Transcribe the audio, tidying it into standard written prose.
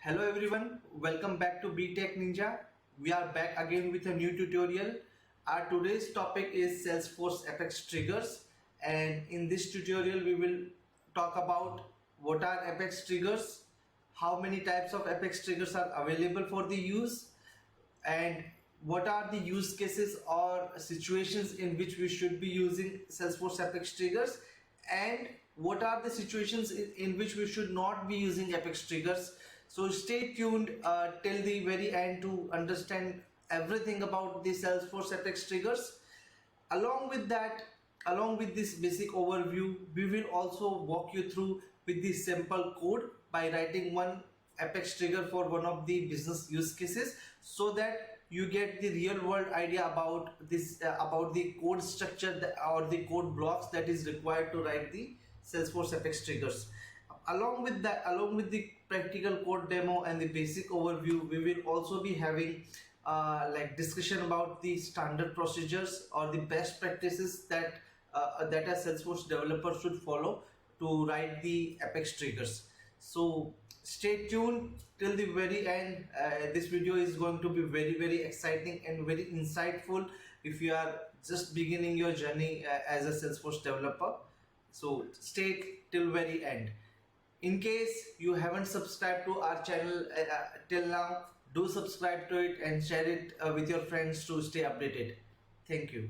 Hello everyone, welcome back to BTech Ninja. We are back again with a new tutorial. Our today's topic is Salesforce Apex Triggers, and in this tutorial we will talk about what are Apex Triggers, how many types of Apex Triggers are available for the use, and what are the use cases or situations in which we should be using Salesforce Apex Triggers, and what are the situations in which we should not be using Apex Triggers. So stay tuned till the very end to understand everything about the Salesforce Apex Triggers. Along with that, along with this basic overview, we will also walk you through with the simple code by writing one Apex trigger for one of the business use cases, so that you get the real world idea about this about the code structure or the code blocks that is required to write the Salesforce Apex Triggers. Along with that, along with the practical code demo and the basic overview, we will also be having like discussion about the standard procedures or the best practices that that a Salesforce developer should follow to write the Apex Triggers. So stay tuned till the very end. This video is going to be very exciting and very insightful if you are just beginning your journey as a Salesforce developer. So stay till very end. In case you haven't subscribed to our channel till now, do subscribe to it and share it with your friends to stay updated. Thank you.